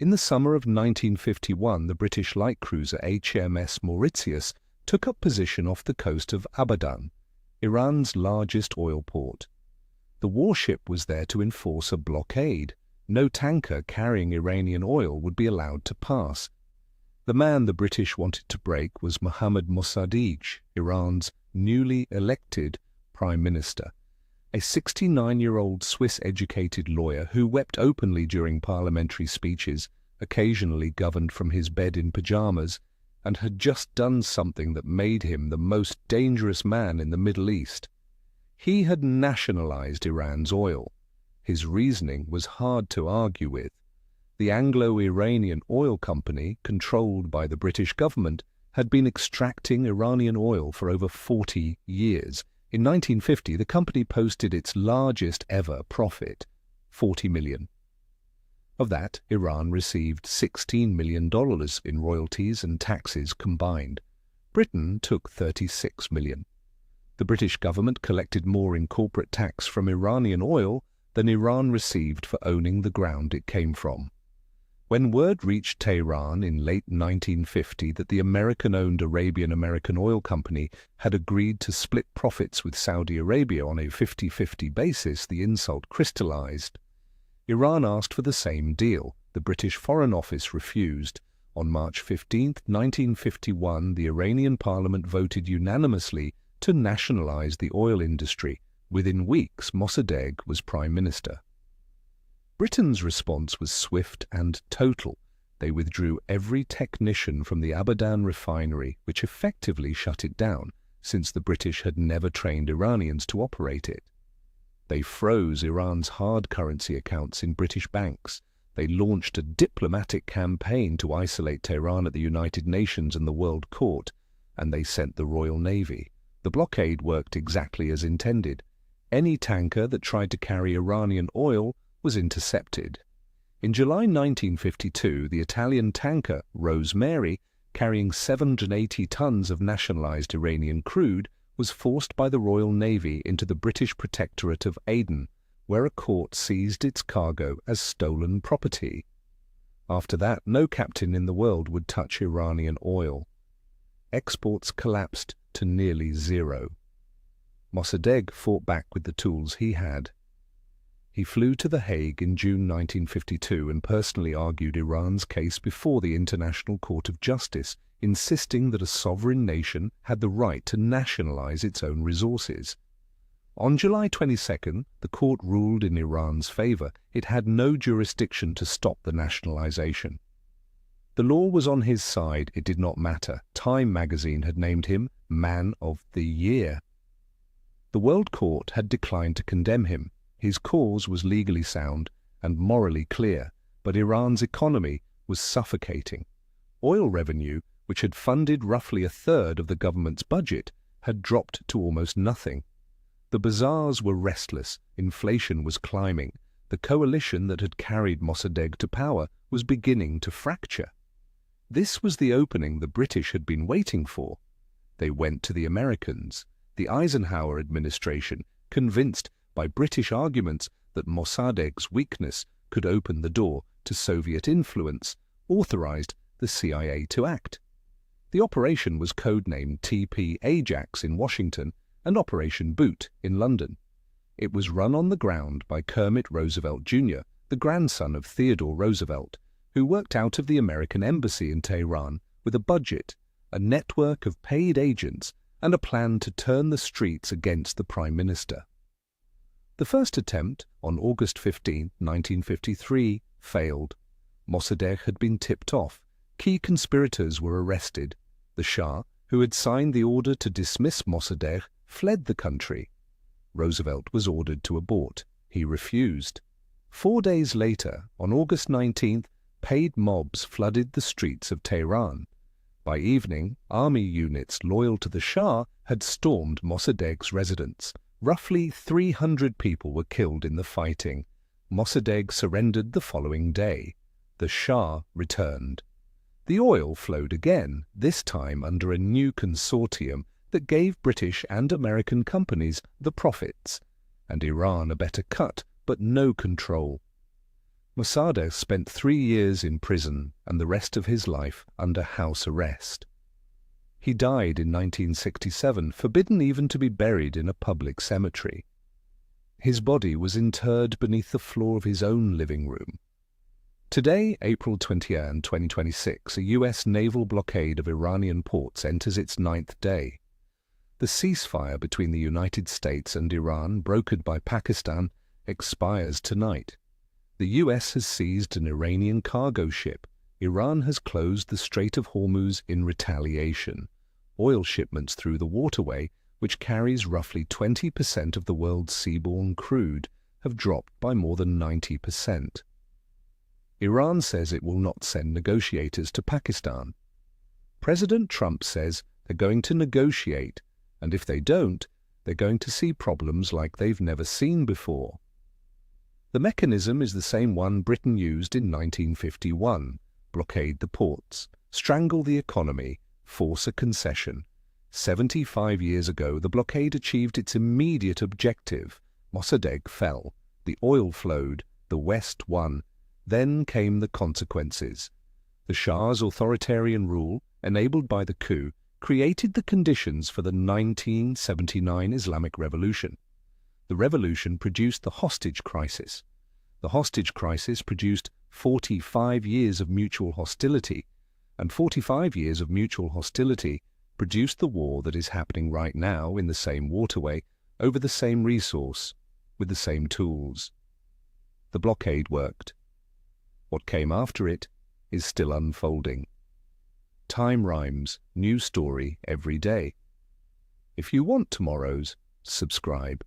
In the summer of 1951, the British light cruiser HMS Mauritius took up position off the coast of Abadan, Iran's largest oil port. The warship was there to enforce a blockade. No tanker carrying Iranian oil would be allowed to pass. The man the British wanted to break was Mohammad Mossadegh, Iran's newly elected Prime Minister, a 69-year-old Swiss-educated lawyer who wept openly during parliamentary speeches, occasionally governed from his bed in pyjamas, and had just done something that made him the most dangerous man in the Middle East. He had nationalized Iran's oil. His reasoning was hard to argue with. The Anglo-Iranian Oil Company, controlled by the British government, had been extracting Iranian oil for over 40 years. In 1950, the company posted its largest ever profit, $40 million. Of that, Iran received $16 million in royalties and taxes combined. Britain took $36 million. The British government collected more in corporate tax from Iranian oil than Iran received for owning the ground it came from. When word reached Tehran in late 1950 that the American-owned Arabian American Oil Company had agreed to split profits with Saudi Arabia on a 50-50 basis, the insult crystallized. Iran asked for the same deal. The British Foreign Office refused. On March 15, 1951, the Iranian parliament voted unanimously to nationalize the oil industry. Within weeks, Mossadegh was Prime Minister. Britain's response was swift and total. They withdrew every technician from the Abadan refinery, which effectively shut it down, since the British had never trained Iranians to operate it. They froze Iran's hard currency accounts in British banks. They launched a diplomatic campaign to isolate Tehran at the United Nations and the World Court, and they sent the Royal Navy. The blockade worked exactly as intended. Any tanker that tried to carry Iranian oil was intercepted. In July 1952, the Italian tanker Rose Mary, carrying 780 tons of nationalized Iranian crude, was forced by the Royal Navy into the British Protectorate of Aden, where a court seized its cargo as stolen property. After that, no captain in the world would touch Iranian oil. Exports collapsed to nearly zero. Mossadegh fought back with the tools he had. He flew to The Hague in June 1952 and personally argued Iran's case before the International Court of Justice, insisting that a sovereign nation had the right to nationalize its own resources. On July 22, the court ruled in Iran's favor. It had no jurisdiction to stop the nationalization. The law was on his side. It did not matter. Time magazine had named him Man of the Year. The World Court had declined to condemn him. His cause was legally sound and morally clear, but Iran's economy was suffocating. Oil revenue, which had funded roughly a third of the government's budget, had dropped to almost nothing. The bazaars were restless, inflation was climbing, the coalition that had carried Mossadegh to power was beginning to fracture. This was the opening the British had been waiting for. They went to the Americans. The Eisenhower administration, convinced by British arguments that Mossadegh's weakness could open the door to Soviet influence, authorized the CIA to act. The operation was codenamed TP Ajax in Washington and Operation Boot in London. It was run on the ground by Kermit Roosevelt Jr., the grandson of Theodore Roosevelt, who worked out of the American embassy in Tehran with a budget, a network of paid agents, and a plan to turn the streets against the Prime Minister. The first attempt, on August 15, 1953, failed. Mossadegh had been tipped off. Key conspirators were arrested. The Shah, who had signed the order to dismiss Mossadegh, fled the country. Roosevelt was ordered to abort. He refused. 4 days later, on August 19th, paid mobs flooded the streets of Tehran. By evening, army units loyal to the Shah had stormed Mossadegh's residence. Roughly 300 people were killed in the fighting. Mossadegh surrendered the following day. The Shah returned. The oil flowed again, this time under a new consortium that gave British and American companies the profits, and Iran a better cut but no control. Mossadegh spent 3 years in prison and the rest of his life under house arrest. He died in 1967, forbidden even to be buried in a public cemetery. His body was interred beneath the floor of his own living room. Today, April 20, 2026, a U.S. naval blockade of Iranian ports enters its 9th day. The ceasefire between the United States and Iran, brokered by Pakistan, expires tonight. The U.S. has seized an Iranian cargo ship. Iran has closed the Strait of Hormuz in retaliation. Oil shipments through the waterway, which carries roughly 20% of the world's seaborne crude, have dropped by more than 90%. Iran says it will not send negotiators to Pakistan. President Trump says they're going to negotiate, and if they don't, they're going to see problems like they've never seen before. The mechanism is the same one Britain used in 1951: blockade the ports, strangle the economy, force a concession. 75 years ago, the blockade achieved its immediate objective. Mossadegh fell, the oil flowed, the West won. Then came the consequences. The Shah's authoritarian rule, enabled by the coup, created the conditions for the 1979 Islamic Revolution. The revolution produced the hostage crisis. The hostage crisis produced 45 years of mutual hostility, and 45 years of mutual hostility produced the war that is happening right now in the same waterway, over the same resource, with the same tools. The blockade worked. What came after it is still unfolding. Time rhymes, new story every day. If you want tomorrow's, subscribe.